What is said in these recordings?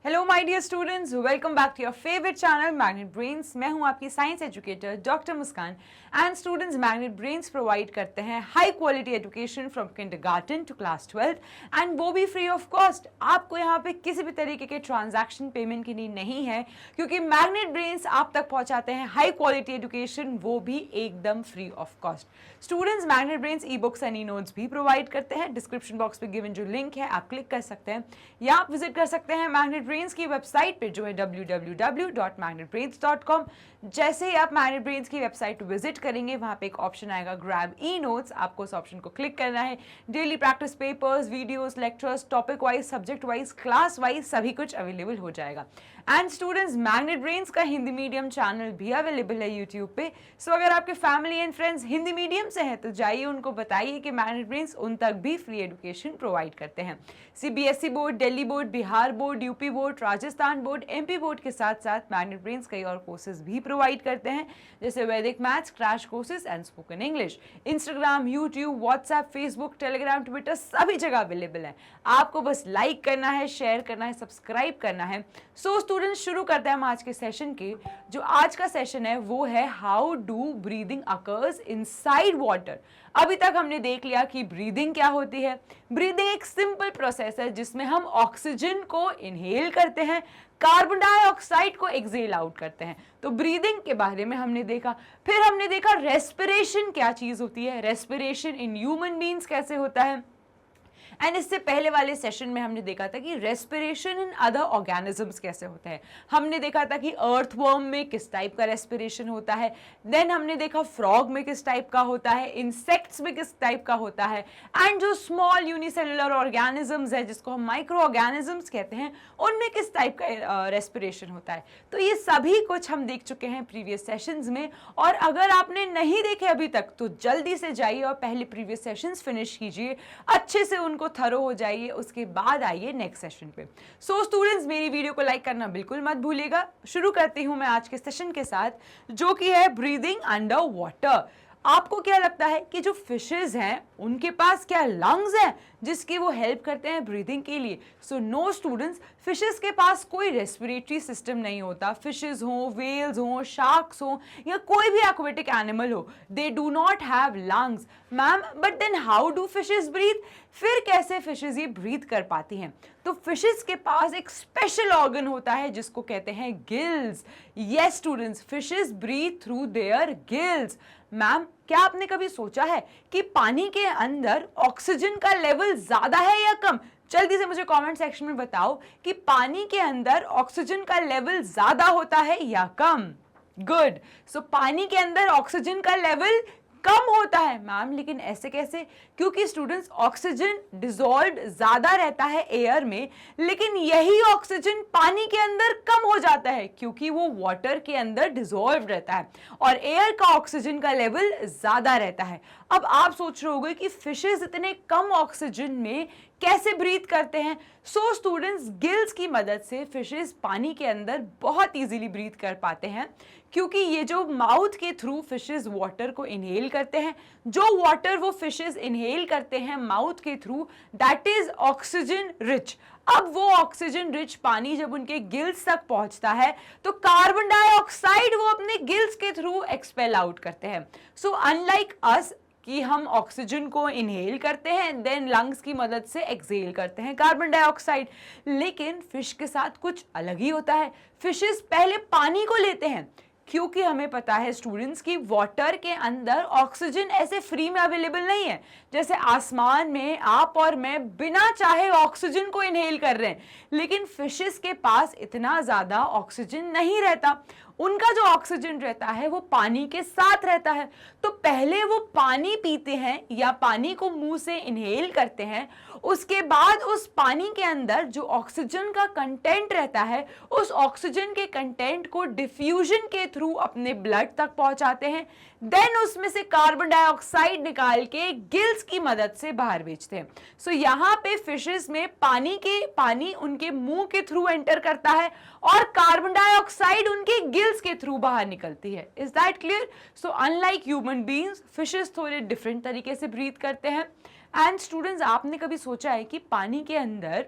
Hello my dear students, welcome back to your favourite channel Magnet Brains. मैं हूं आपकी science educator doctor Muskan. And students, Magnet Brains provide करते हैं high quality education from kindergarten to class 12 and वो भी free of cost. आपको यहाँ पे किसी भी तरीके के ट्रांजैक्शन पेमेंट की नीड नहीं है, क्योंकि मैग्नेट ब्रेन्स आप तक पहुंचाते हैं हाई क्वालिटी एजुकेशन, वो भी एकदम free of cost. Students, Magnet brains e books and e notes भी प्रोवाइड करते हैं। डिस्क्रिप्शन बॉक्स पे गिवन जो लिंक है आप क्लिक कर सकते हैं या आप विजिट कर सकते हैं मैग्नेट ब्रेन्स की वेबसाइट पे जो है www.magnetbrains.com। जैसे ही आप मैग्नेट ब्रेन्स की वेबसाइट विजिट करेंगे, वहां पे एक ऑप्शन आएगा ग्रैब ई नोट्स। आपको उस ऑप्शन को क्लिक करना है। Daily practice papers, videos, lectures, topic wise, subject wise, class wise सभी कुछ अवेलेबल हो जाएगा। एंड स्टूडेंट्स, मैग्नेट ब्रेन्स का हिंदी मीडियम चैनल भी अवेलेबल है यूट्यूब पे। सो अगर आपके family and friends Hindi medium से हैं तो जाइए उनको बताइए कि मैग्नेट ब्रेन्स उन तक भी फ्री एजुकेशन प्रोवाइड करते हैं। CBSE board, Delhi board, Bihar board, UP board, Rajasthan board, MP board के साथ साथ मैग्नेट ब्रेन्स कई और कोर्सेज भी प्रोवाइड करते हैं, जैसे वैदिक maths, crash courses and spoken English. Instagram, YouTube, WhatsApp, Facebook, Telegram, Twitter सभी जगह अवेलेबल है। आपको बस लाइक करना है, शेयर करना है, सब्सक्राइब करना है। सो स्टूडेंट्स, शुरू करते हैं हम आज के सेशन के। जो आज का सेशन है वो है how do breathing occurs inside water. अभी तक हमने देख लिया कि ब्रीदिंग क्या होती है। ब्रीदिंग एक सिंपल प्रोसेस है जिसमें हम ऑक्सीजन को इनहेल करते हैं, कार्बन डाइऑक्साइड को एक्सेल आउट करते हैं। तो ब्रीदिंग के बारे में हमने देखा। फिर हमने देखा रेस्पिरेशन क्या चीज होती है, रेस्पिरेशन इन ह्यूमन बीइंग्स कैसे होता है। एंड इससे पहले वाले सेशन में हमने देखा था कि रेस्पिरेशन इन अदर ऑर्गेनिजम्स कैसे होता है। हमने देखा था कि अर्थवर्म में किस टाइप का रेस्पिरेशन होता है। देन हमने देखा फ्रॉग में किस टाइप का होता है, इंसेक्ट्स में किस टाइप का होता है। एंड जो स्मॉल यूनिसेलुलर ऑर्गेनिजम्स है जिसको हम माइक्रो ऑर्गेनिजम्स कहते हैं, उनमें किस टाइप का रेस्पिरेशन होता है। तो ये सभी कुछ हम देख चुके हैं प्रीवियस सेशंस में। और अगर आपने नहीं देखे अभी तक तो जल्दी से जाइए और पहले प्रीवियस सेशंस फिनिश कीजिए, अच्छे से उनको थरो हो जाइए, उसके बाद आइए नेक्स्ट सेशन पे। सो स्टूडेंट्स, मेरी वीडियो को लाइक करना बिल्कुल मत भूलिएगा। शुरू करती हूं मैं आज के सेशन के साथ, जो कि है ब्रीदिंग अंडर वाटर। आपको क्या लगता है कि जो फिशेस हैं उनके पास क्या लंग्स हैं जिसकी वो हेल्प करते हैं ब्रीदिंग के लिए? सो नो स्टूडेंट्स, फिशेस के पास कोई रेस्पिरेटरी सिस्टम नहीं होता। फिशेस हो, वेल्स हो, शार्क्स हो या कोई भी एक्वेटिक एनिमल हो, they do not have lungs. Ma'am, but then how do fishes breathe? फिर कैसे फिशेस ये ब्रीथ कर पाती हैं? तो फिशेस के पास एक स्पेशल ऑर्गन होता है जिसको कहते हैं gills. Yes students, fishes breathe through their gills. Ma'am, क्या आपने कभी सोचा है कि पानी के अंदर ऑक्सीजन का लेवल ज्यादा है या कम? जल्दी से मुझे कमेंट सेक्शन में बताओ कि पानी के अंदर ऑक्सीजन का लेवल ज्यादा होता है या कम। गुड। सो पानी के अंदर ऑक्सीजन का लेवल कम होता है। मैम, लेकिन ऐसे कैसे? क्योंकि स्टूडेंट्स, ऑक्सीजन डिसॉल्व्ड ज्यादा रहता है एयर में, लेकिन यही ऑक्सीजन पानी के अंदर कम हो जाता है क्योंकि वो वाटर के अंदर डिसॉल्व रहता है और एयर का ऑक्सीजन का लेवल ज्यादा रहता है। अब आप सोच रहे होंगे कि फिशेस इतने कम ऑक्सीजन में कैसे ब्रीथ करते हैं। सो स्टूडेंट्स, गिल्स की मदद से फिशेस पानी के अंदर बहुत इजीली ब्रीथ कर पाते हैं, क्योंकि ये जो माउथ के थ्रू फिशेस वाटर को इनहेल करते हैं, जो वाटर वो फिशेस इनहेल करते हैं माउथ के through, that is oxygen rich. अब वो ऑक्सीजन रिच पानी जब उनके गिल्स तक पहुंचता है तो कार्बन डाइऑक्साइड वो अपने गिल्स के थ्रू एक्सपेल आउट करते हैं। सो अनलाइक अस कि हम ऑक्सीजन को इनहेल करते हैं, देन लंग्स की मदद से एक्सहेल करते हैं कार्बन डाइऑक्साइड, लेकिन फिश के साथ कुछ अलग ही होता है। फिशेस पहले पानी को लेते हैं, क्योंकि हमें पता है स्टूडेंट्स कि वाटर के अंदर ऑक्सीजन ऐसे फ्री में अवेलेबल नहीं है जैसे आसमान में आप और मैं बिना चाहे ऑक्सीजन को इनहेल कर रहे हैं। लेकिन फिशेस के पास इतना ज्यादा ऑक्सीजन नहीं रहता। उनका जो ऑक्सीजन रहता है वो पानी के साथ रहता है। तो पहले वो पानी पीते हैं या पानी को मुंह से इनहेल करते हैं, उसके बाद उस पानी के अंदर जो ऑक्सीजन का कंटेंट रहता है, उस ऑक्सीजन के कंटेंट को डिफ्यूजन के थ्रू अपने ब्लड तक पहुंचाते हैं। देन उसमें से कार्बन डाइऑक्साइड निकाल के गिल्स की मदद से बाहर भेजते हैं। सो यहाँ पे फिशेस में पानी उनके मुंह के थ्रू एंटर करता है और कार्बन डाइऑक्साइड उनके गिल्स के थ्रू बाहर निकलती है। Is that clear? So unlike human beings, fishes थोड़े डिफरेंट तरीके से ब्रीथ करते हैं। एंड स्टूडेंट्स, आपने कभी सोचा है कि पानी के अंदर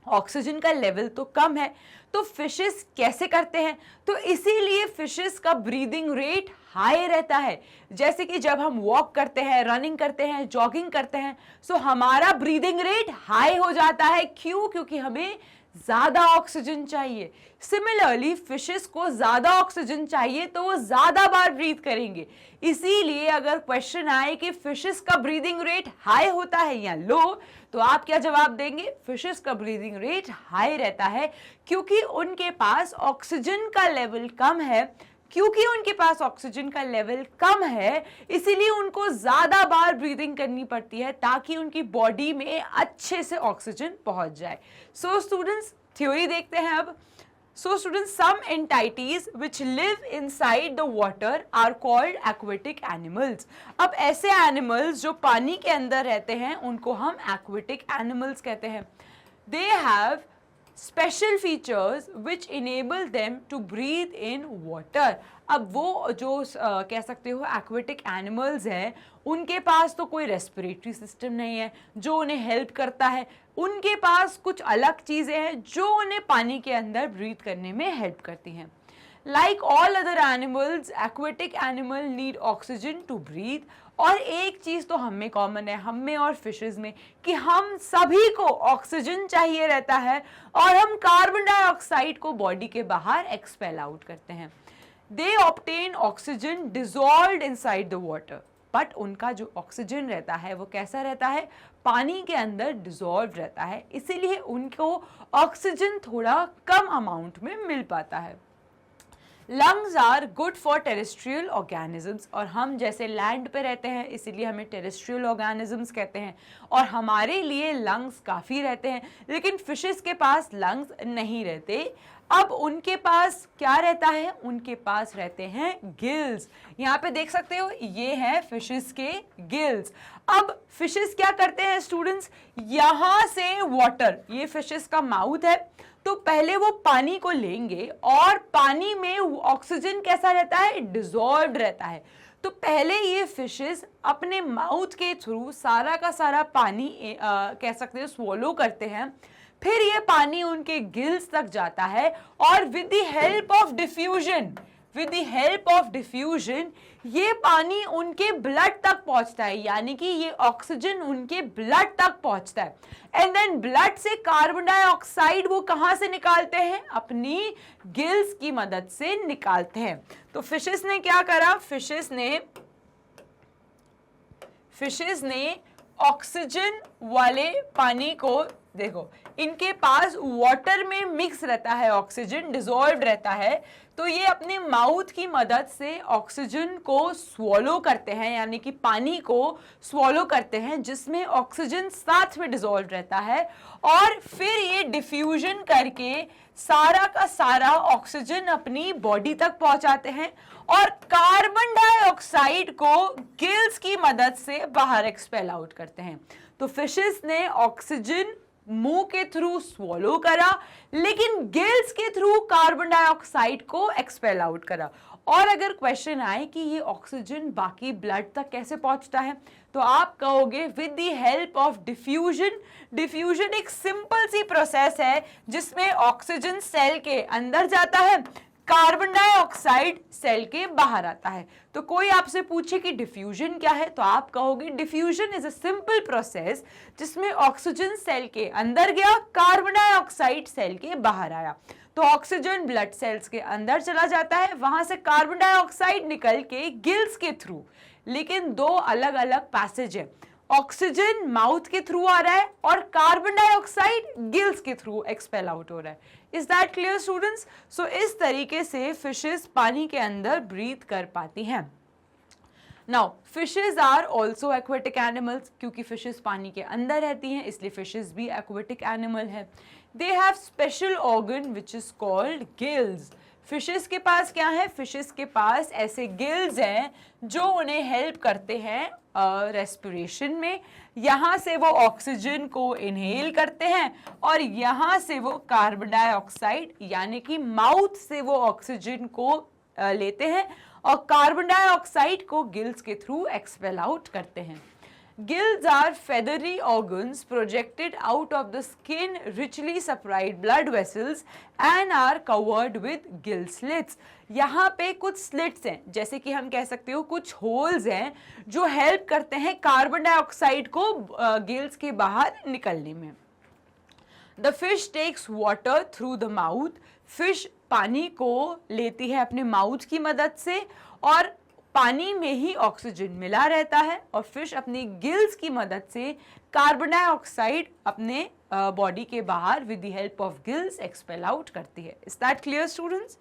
ऑक्सीजन का लेवल तो कम है, तो फिशेस कैसे करते हैं? तो इसीलिए फिशेस का ब्रीदिंग रेट हाई रहता है। जैसे कि जब हम वॉक करते हैं, रनिंग करते हैं, जॉगिंग करते हैं, सो हमारा ब्रीदिंग रेट हाई हो जाता है। क्यों? क्योंकि हमें ज्यादा ऑक्सीजन चाहिए। सिमिलरली फिशेस को ज्यादा ऑक्सीजन चाहिए तो वो ज्यादा बार ब्रीथ करेंगे। इसीलिए अगर क्वेश्चन आए कि फिशेस का ब्रीदिंग रेट हाई होता है या लो, तो आप क्या जवाब देंगे? फिशेस का ब्रीदिंग रेट हाई रहता है क्योंकि उनके पास ऑक्सीजन का लेवल कम है। क्योंकि उनके पास ऑक्सीजन का लेवल कम है, इसीलिए उनको ज्यादा बार ब्रीदिंग करनी पड़ती है ताकि उनकी बॉडी में अच्छे से ऑक्सीजन पहुंच जाए। सो स्टूडेंट्स, थ्योरी देखते हैं अब। So students, some entities which live inside the water are called aquatic animals. अब ऐसे animals जो पानी के अंदर रहते हैं उनको हम aquatic animals कहते हैं। They have special features which enable them to breathe in water. अब वो जो कह सकते हो एक्वेटिक एनिमल्स हैं, उनके पास तो कोई रेस्पिरेटरी सिस्टम नहीं है जो उन्हें हेल्प करता है। उनके पास कुछ अलग चीज़ें हैं जो उन्हें पानी के अंदर ब्रीथ करने में हेल्प करती हैं। Like all other animals, aquatic animal need oxygen to breathe. और एक चीज़ तो हम में कॉमन है, हम में और फिशेज में, कि हम सभी को ऑक्सीजन चाहिए रहता है और हम कार्बन डाइऑक्साइड को बॉडी के बाहर एक्सपेल आउट करते हैं। They obtain oxygen dissolved inside the water, but उनका जो ऑक्सीजन रहता है वो कैसा रहता है? पानी के अंदर डिजॉल्व रहता है, इसीलिए उनको ऑक्सीजन थोड़ा कम अमाउंट में मिल पाता है। Lungs are good for terrestrial organisms, और हम जैसे लैंड पे रहते हैं इसीलिए हमें टेरेस्ट्रियल ऑर्गेनिजम्स कहते हैं और हमारे लिए लंग्स काफ़ी रहते हैं। लेकिन फिशेस के पास लंग्स नहीं रहते। अब उनके पास क्या रहता है? उनके पास रहते हैं गिल्स। यहाँ पे देख सकते हो, ये है फिशेस के गिल्स। अब फिशेस क्या करते हैं स्टूडेंट्स? यहाँ से वाटर, ये फिशेस का माउथ है, तो पहले वो पानी को लेंगे और पानी में ऑक्सीजन कैसा रहता है? डिसॉल्व्ड रहता है। तो पहले ये फिशेस अपने माउथ के थ्रू सारा का सारा पानी कह सकते हो स्वॉलो करते हैं, फिर ये पानी उनके गिल्स तक जाता है और with the help of diffusion ये पानी उनके ब्लड तक पहुंचता है, यानी कि ये ऑक्सीजन उनके ब्लड तक पहुंचता है। एंड देन ब्लड से कार्बन डाइऑक्साइड वो कहां से निकालते हैं? अपनी गिल्स की मदद से निकालते हैं। तो फिशेस ने क्या करा? फिशेस ने ऑक्सीजन वाले पानी को, देखो इनके पास वाटर में मिक्स रहता है, ऑक्सीजन डिसॉल्व्ड रहता है, तो ये अपने माउथ की मदद से ऑक्सीजन को स्वॉलो करते हैं, यानी कि पानी को स्वॉलो करते हैं जिसमें ऑक्सीजन साथ में डिसॉल्व रहता है, और फिर ये डिफ्यूजन करके सारा का सारा ऑक्सीजन अपनी बॉडी तक पहुंचाते हैं और कार्बन डाइऑक्साइड को गिल्स की मदद से बाहर एक्सपेल आउट करते हैं। तो फिशेस ने ऑक्सीजन मुंह के थ्रू स्वॉलो करा, लेकिन गिल्स के थ्रू कार्बन डाइऑक्साइड को एक्सपेल आउट करा। और अगर क्वेश्चन आए कि ये ऑक्सीजन बाकी ब्लड तक कैसे पहुंचता है, तो आप कहोगे with the help of diffusion. Diffusion एक सिंपल सी प्रोसेस है जिसमें ऑक्सीजन सेल के अंदर जाता है, कार्बन डाइऑक्साइड सेल के बाहर आता है। तो कोई आपसे पूछे कि डिफ्यूजन क्या है, तो आप कहोगे diffusion is a simple process जिसमें ऑक्सीजन सेल के अंदर गया, कार्बन डाइऑक्साइड सेल के बाहर आया। तो ऑक्सीजन ब्लड सेल्स के अंदर चला जाता है, वहां से कार्बन डाइऑक्साइड निकल के गिल्स के थ्रू, लेकिन दो अलग अलग पैसेज है। ऑक्सीजन माउथ के थ्रू आ रहा है और कार्बन डाइऑक्साइड गिल्स के थ्रू एक्सपेल आउट हो रहा है। Is that clear students? So इस तरीके से फिशेस पानी के अंदर ब्रीथ कर पाती हैं। Now fishes are also aquatic animals, क्योंकि फिशेज पानी के अंदर रहती हैं इसलिए फिशेज भी एक्वेटिक एनिमल है। They have special organ which is called gills. Fishes के पास क्या है? फिशेस के पास ऐसे गिल्स हैं जो उन्हें हेल्प करते हैं रेस्पिरेशन में। यहाँ से वो ऑक्सीजन को इनहेल करते हैं और यहाँ से वो कार्बन डाइऑक्साइड, यानी कि माउथ से वो ऑक्सीजन को लेते हैं और कार्बन डाइऑक्साइड को गिल्स के थ्रू एक्सपेल आउट करते हैं। Gills are feathery organs projected out of the skin, richly supplied blood vessels and are covered with gill slits. यहाँ पे कुछ स्लिट्स हैं, जैसे कि हम कह सकते हो कुछ होल्स हैं जो हेल्प करते हैं कार्बन डाइऑक्साइड को गिल्स के बाहर निकलने में. The fish takes water through the mouth. Fish पानी को लेती है अपने माउथ की मदद से और पानी में ही ऑक्सीजन मिला रहता है और फिश अपनी गिल्स की मदद से कार्बन डाइऑक्साइड अपने बॉडी के बाहर with the help of gills expel out करती है. Is that clear students?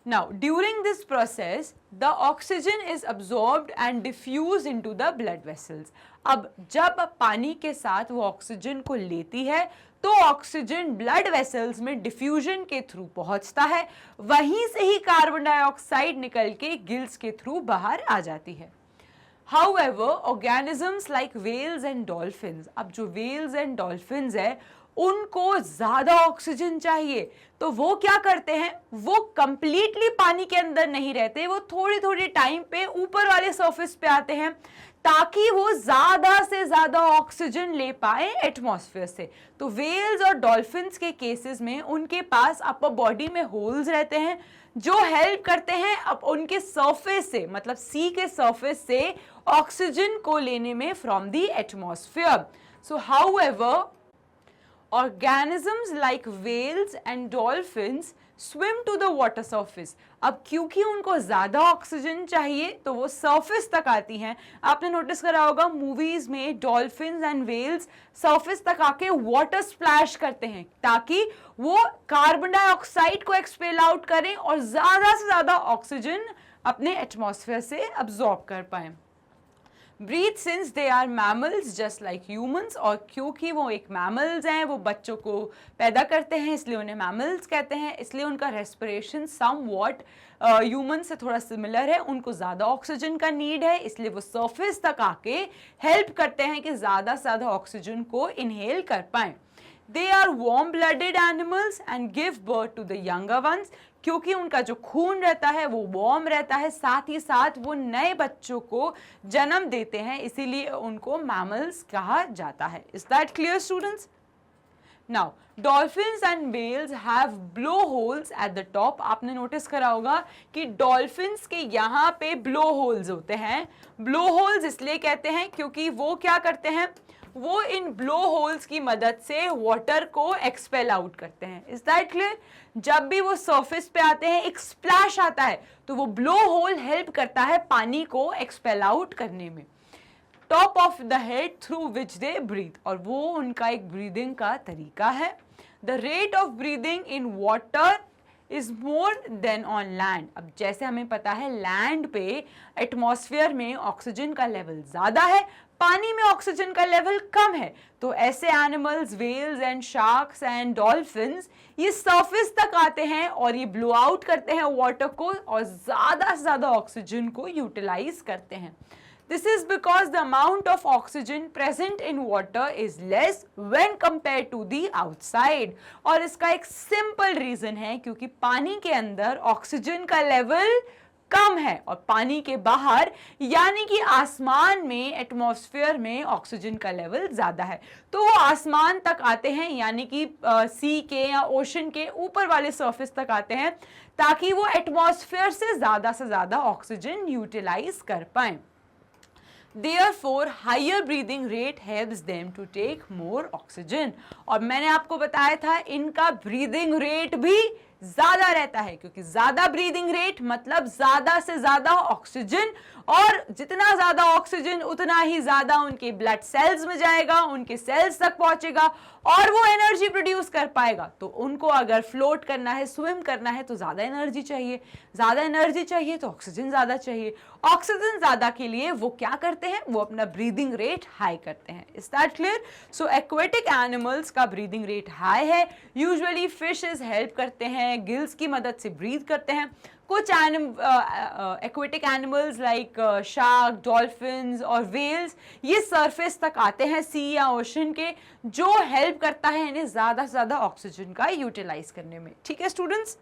Now, during this process, the oxygen is absorbed and diffused into the blood vessels. अब जब पानी के साथ वो ऑक्सीजन को लेती है तो ऑक्सीजन ब्लड वेसल्स में डिफ्यूजन के थ्रू पहुंचता है, वहीं से ही कार्बन डाइऑक्साइड निकल के गिल्स के थ्रू बाहर आ जाती है. However, organisms like whales and dolphins, अब जो whales and dolphins है उनको ज्यादा ऑक्सीजन चाहिए, तो वो क्या करते हैं, वो कंप्लीटली पानी के अंदर नहीं रहते, वो थोड़ी थोड़ी टाइम पे ऊपर वाले सरफेस पे आते हैं ताकि वो ज्यादा से ज्यादा ऑक्सीजन ले पाए एटमॉस्फेयर से. तो वेल्स और डॉल्फिन्स के केसेस में उनके पास अपर बॉडी में होल्स रहते हैं जो हेल्प करते हैं अब उनके सरफेस से, मतलब सी के सरफेस से ऑक्सीजन को लेने में from the atmosphere. So however, organisms like whales and dolphins swim to the water surface. अब क्योंकि उनको ज्यादा ऑक्सीजन चाहिए तो वो सरफेस तक आती हैं. आपने नोटिस करा होगा मूवीज में डॉल्फिन्स एंड वेल्स सरफेस तक आके वाटर स्प्लैश करते हैं ताकि वो कार्बन डाइऑक्साइड को एक्सपेल आउट करें और ज्यादा से ज्यादा ऑक्सीजन अपने एटमॉस्फेयर से अब्सॉर्ब कर पाए. Breathe since they are mammals just like humans, और क्योंकि वो एक मैमल्स हैं, वो बच्चों को पैदा करते हैं इसलिए उन्हें मैमल्स कहते हैं, इसलिए उनका रेस्पिरेशन सम वॉट ह्यूमन से थोड़ा सिमिलर है. उनको ज़्यादा ऑक्सीजन का नीड है इसलिए वो सरफेस तक आके हेल्प करते हैं कि ज़्यादा से ज़्यादा ऑक्सीजन को इनहेल कर पाएँ. They are warm-blooded animals and give birth to the younger ones. क्योंकि उनका जो खून रहता है वो वार्म रहता है, साथ ही साथ वो नए बच्चों को जन्म देते हैं, इसीलिए उनको मैमल्स कहा जाता है. Is that clear, students? Now, dolphins and whales have blowholes at the top. आपने नोटिस करा होगा कि डॉल्फिन्स के यहाँ पे blowholes होते हैं. blowholes इसलिए कहते हैं क्योंकि वो क्या करते हैं, वो इन ब्लो होल्स की मदद से वाटर को एक्सपेल आउट करते हैं. Is that clear? जब भी वो सरफेस पे आते हैं एक स्प्लैश आता है तो वो ब्लो होल हेल्प करता है पानी को एक्सपेल आउट करने में. Top of the head through which they breathe, और वो उनका एक ब्रीदिंग का तरीका है. The rate of breathing in water is more than on land. अब जैसे हमें पता है लैंड पे एटमॉस्फेयर में ऑक्सीजन का लेवल ज्यादा है, पानी में ऑक्सीजन का लेवल कम है, तो ऐसे animals whales and sharks and dolphins ये सरफेस तक आते हैं और ये ब्लो आउट करते हैं वाटर को और ज़्यादा से ज़्यादा ऑक्सीजन को यूटिलाइज करते हैं. This is because the amount of oxygen present in water is less when compared to the outside. और इसका एक सिंपल रीजन है क्योंकि पानी के अंदर ऑक्सीजन का लेवल कम है और पानी के बाहर यानी कि आसमान में एटमॉस्फेयर में ऑक्सीजन का लेवल ज्यादा है, तो वो आसमान तक आते हैं यानी कि सी के या ओशन के ऊपर वाले सरफेस तक आते हैं ताकि वो एटमॉस्फेयर से ज्यादा ऑक्सीजन यूटिलाइज कर पाए. Therefore, higher breathing rate helps them to take more oxygen. और मैंने आपको बताया था इनका ब्रीदिंग रेट भी ज्यादा रहता है क्योंकि ज्यादा ब्रीदिंग रेट मतलब ज्यादा से ज्यादा ऑक्सीजन, और जितना ज्यादा ऑक्सीजन उतना ही ज्यादा उनके ब्लड सेल्स में जाएगा, उनके सेल्स तक पहुंचेगा और वो एनर्जी प्रोड्यूस कर पाएगा. तो उनको अगर फ्लोट करना है, स्विम करना है तो ज्यादा एनर्जी चाहिए तो ऑक्सीजन ज्यादा चाहिए. ऑक्सीजन ज्यादा के लिए वो क्या करते हैं, वो अपना ब्रीदिंग रेट हाई करते हैं. Is that clear? So aquatic animals का ब्रीदिंग रेट हाई है. यूजुअली फिशेस हेल्प करते हैं, गिल्स की मदद से ब्रीथ करते हैं. कुछ aquatic animals like shark, dolphins और वेल्स ये सरफेस तक आते हैं सी या ओशन के, जो हेल्प करता है इन्हें ज्यादा से ज्यादा ऑक्सीजन का यूटिलाइज करने में. ठीक है स्टूडेंट्स?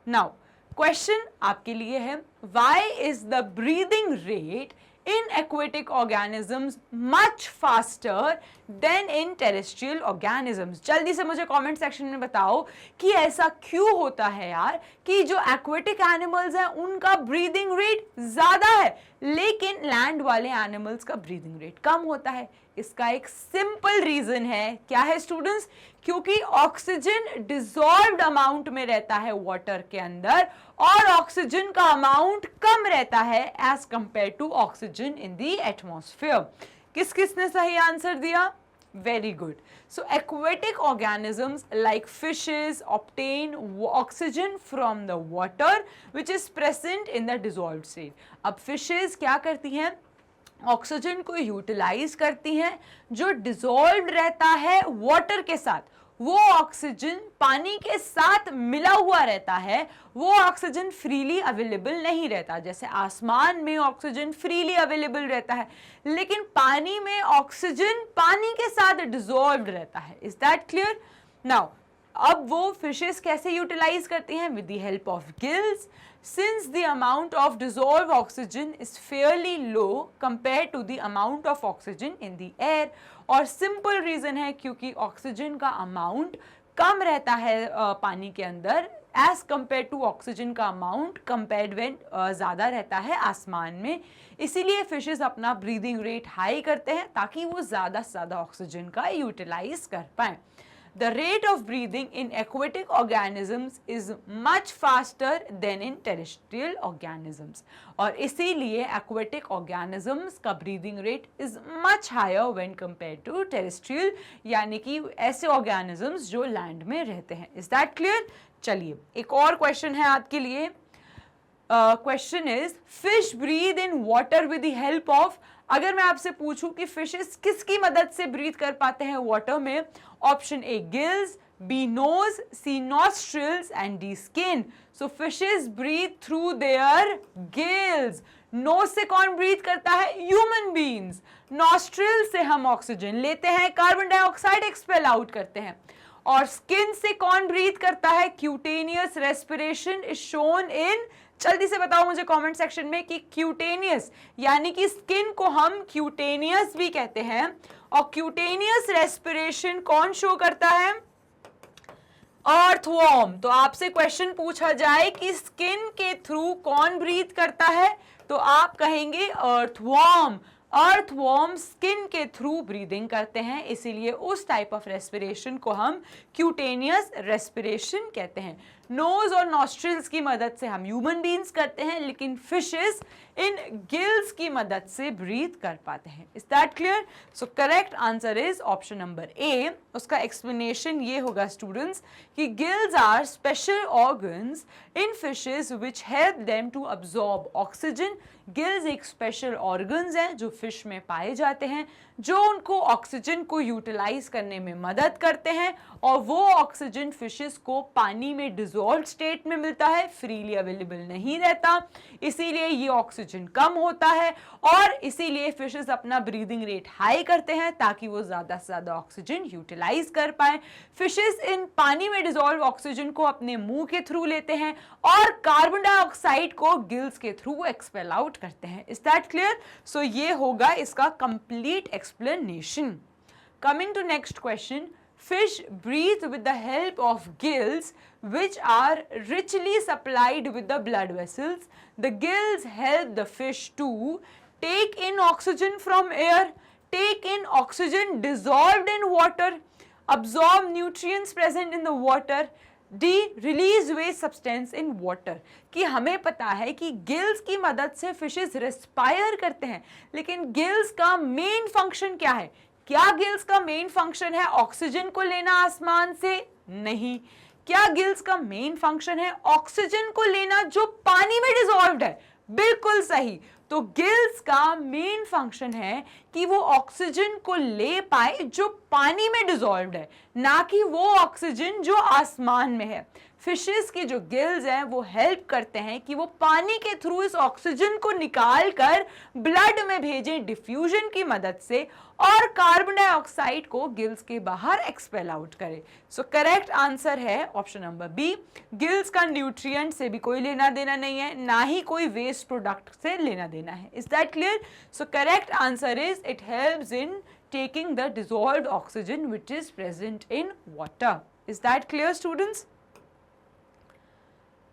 नाउ क्वेश्चन आपके लिए है, why is the breathing rate in aquatic organisms much faster than in terrestrial organisms. जल्दी से मुझे कमेंट सेक्शन में बताओ कि ऐसा क्यों होता है यार कि जो aquatic animals हैं उनका breathing rate ज़्यादा है लेकिन लैंड वाले एनिमल्स का ब्रीदिंग रेट कम होता है. इसका एक सिंपल रीजन है. क्या है स्टूडेंट्स? क्योंकि ऑक्सीजन डिसॉल्व्ड अमाउंट में रहता है वाटर के अंदर और ऑक्सीजन का अमाउंट कम रहता है as compared to oxygen in the atmosphere. किस किसने सही आंसर दिया? Very good. So aquatic organisms like fishes obtain oxygen from the water which is present in the dissolved state. अब fishes क्या करती हैं? ऑक्सीजन को यूटिलाइज करती हैं जो डिसॉल्व्ड रहता है वाटर के साथ. वो ऑक्सीजन पानी के साथ मिला हुआ रहता है, वो ऑक्सीजन फ्रीली अवेलेबल नहीं रहता. जैसे आसमान में ऑक्सीजन फ्रीली अवेलेबल रहता है लेकिन पानी में ऑक्सीजन पानी के साथ डिसॉल्व्ड रहता है. Is that clear? नाउ अब वो फिशेस कैसे यूटिलाइज करती हैं? With the help of gills. Since the amount of dissolved oxygen is fairly low compared to the amount of oxygen in the air, और simple reason है क्योंकि oxygen का amount कम रहता है पानी के अंदर एज कंपेयर टू ऑक्सीजन का अमाउंट कंपेयर्ड व्हेन ज़्यादा रहता है आसमान में. इसीलिए फिशेस अपना ब्रीदिंग रेट हाई करते हैं ताकि वो ज़्यादा से ज़्यादा ऑक्सीजन का यूटिलाइज कर पाएँ. The rate of breathing in aquatic organisms is much faster than in terrestrial organisms. और इसीलिए aquatic organisms का breathing rate is much higher when compared to terrestrial, यानी कि ऐसे organisms जो land में रहते हैं. Is that clear? चलिए एक और question है आपके लिए. Question is fish breathe in water with the help of. अगर मैं आपसे पूछूं कि फिशेस किसकी मदद से ब्रीथ कर पाते हैं वाटर में? Option A gills, B nose, C nostrils and D skin. So fishes breathe through their gills. Nose से कौन ब्रीथ करता है? Human beings. नॉस्ट्रिल से हम ऑक्सीजन लेते हैं, कार्बन डाइऑक्साइड एक्सपेल आउट करते हैं. और स्किन से कौन ब्रीथ करता है? Cutaneous respiration is shown in. जल्दी से बताओ मुझे कमेंट सेक्शन में कि क्यूटेनियस यानी कि स्किन को हम क्यूटेनियस भी कहते हैं. और क्यूटेनियस रेस्पिरेशन कौन शो करता है? अर्थवॉर्म. तो आपसे क्वेश्चन पूछा जाए कि स्किन के थ्रू कौन ब्रीथ करता है तो आप कहेंगे अर्थवॉर्म. अर्थवॉर्म स्किन के थ्रू ब्रीदिंग करते हैं, इसीलिए उस टाइप ऑफ रेस्पिरेशन को हम क्यूटेनियस रेस्पिरेशन कहते हैं. नोज और नॉस्ट्रिल्स की मदद से हम ह्यूमन बीइंग्स करते हैं लेकिन फिशेस इन गिल्स की मदद से ब्रीथ कर पाते हैं. Is that clear? So correct answer is option number A. उसका एक्सप्लेनेशन ये होगा स्टूडेंट्स कि gills are special organs in fishes which help them to absorb oxygen. Gills एक स्पेशल ऑर्गन्स हैं जो फिश में पाए जाते हैं जो उनको ऑक्सीजन को यूटिलाइज करने में मदद करते हैं और वो ऑक्सीजन फिशेस को पानी में डिसॉल्व्ड स्टेट में मिलता है, फ्रीली अवेलेबल नहीं रहता. इसीलिए ये ऑक्सीजन कम होता है और इसीलिए फिशेस अपना ब्रीदिंग रेट हाई करते हैं ताकि वो ज़्यादा से ज़्यादा ऑक्सीजन यूटिलाइज कर पाए. फिशेस इन पानी में डिसॉल्व ऑक्सीजन को अपने मुंह के थ्रू लेते हैं और कार्बन डाइऑक्साइड को गिल्स के थ्रू एक्सपेल आउट करते हैं. Is that clear? सो ये होगा इसका complete explanation. Coming to next question, fish breathe with the help of gills which are richly supplied with the blood vessels. The gills help the fish to take in oxygen from air, take in oxygen dissolved in water, absorb nutrients present in the water, release waste substance in water. कि हमें पता है कि gills की मदद से fishes respire करते हैं लेकिन गिल्स का मेन फंक्शन क्या है? क्या गिल्स का मेन फंक्शन है ऑक्सीजन को लेना आसमान से? नहीं. क्या गिल्स का मेन फंक्शन है ऑक्सीजन को लेना जो पानी में डिसॉल्व्ड है? बिल्कुल सही. तो गिल्स का मेन फंक्शन है कि वो ऑक्सीजन को ले पाए जो पानी में डिसॉल्व्ड है, ना कि वो ऑक्सीजन जो आसमान में है. फिशेस के जो गिल्स हैं वो हेल्प करते हैं कि वो पानी के थ्रू इस ऑक्सीजन को निकाल कर ब्लड में भेजें डिफ्यूजन की मदद से और कार्बन डाइऑक्साइड को गिल्स के बाहर एक्सपेल आउट करें। सो करेक्ट आंसर है ऑप्शन नंबर बी। गिल्स का न्यूट्रिएंट से भी कोई लेना देना नहीं है, ना ही कोई वेस्ट प्रोडक्ट से लेना देना है। Is that clear? So correct answer is it helps in taking the dissolved oxygen which is present in water. Is that clear, students?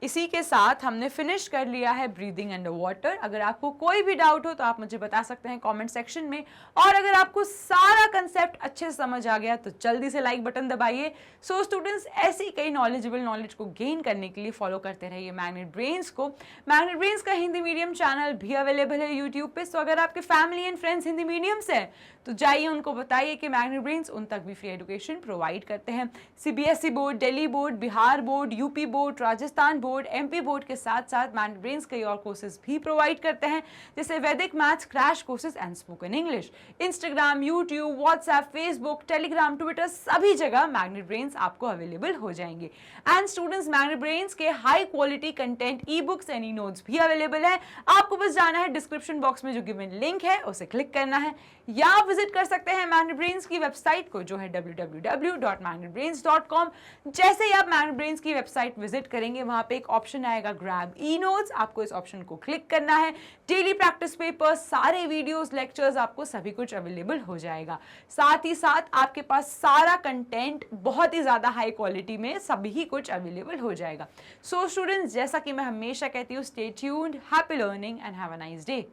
इसी के साथ हमने फिनिश कर लिया है ब्रीदिंग अंडर वाटर। अगर आपको कोई भी डाउट हो तो आप मुझे बता सकते हैं कमेंट सेक्शन में, और अगर आपको सारा कंसेप्ट अच्छे से समझ आ गया तो जल्दी से लाइक बटन दबाइए। सो स्टूडेंट्स, ऐसी कई नॉलेजेबल नॉलेज को गेन करने के लिए फॉलो करते रहिए मैग्नेट ब्रेन्स को। मैग्नेट ब्रेन्स का हिंदी मीडियम चैनल भी अवेलेबल है यूट्यूब पे। सो अगर आपके family and friends Hindi medium से हैं तो जाइए उनको बताइए कि मैग्नेट ब्रेन्स उन तक भी फ्री एजुकेशन प्रोवाइड करते हैं। CBSE board, Delhi board, Bihar board, UP board, Rajasthan board, MP board के साथ साथ मैग्नेट ब्रेन्स कई और कोर्सेज भी प्रोवाइड करते हैं, जैसे वैदिक maths crash courses and spoken English. Instagram, YouTube, WhatsApp, Facebook, Telegram, Twitter, सभी जगह मैग्नेट ब्रेन्स आपको अवेलेबल हो जाएंगे। एंड स्टूडेंट्स, मैग्नेट ब्रेन्स के high quality content e books and e notes भी अवेलेबल है। आपको बस जाना है डिस्क्रिप्शन बॉक्स में जो गिवन लिंक है उसे क्लिक करना है, या आप विजिट कर सकते हैं मैग्नेट ब्रेन्स की वेबसाइट को जो है www.magnetbrains.com। जैसे ही आप मैग्नेट ब्रेन्स की वेबसाइट विजिट करेंगे वहां पे एक ऑप्शन आएगा ग्रैब ई नोट्स, आपको इस ऑप्शन को क्लिक करना है। डेली प्रैक्टिस पेपर्स, सारे वीडियोस, लेक्चर्स, आपको सभी कुछ अवेलेबल हो जाएगा। साथ ही साथ आपके पास सारा कंटेंट बहुत ही ज्यादा हाई क्वालिटी में सभी कुछ अवेलेबल हो जाएगा। सो स्टूडेंट्स, जैसा कि मैं हमेशा कहती हूँ, stay tuned, happy learning and have a nice day.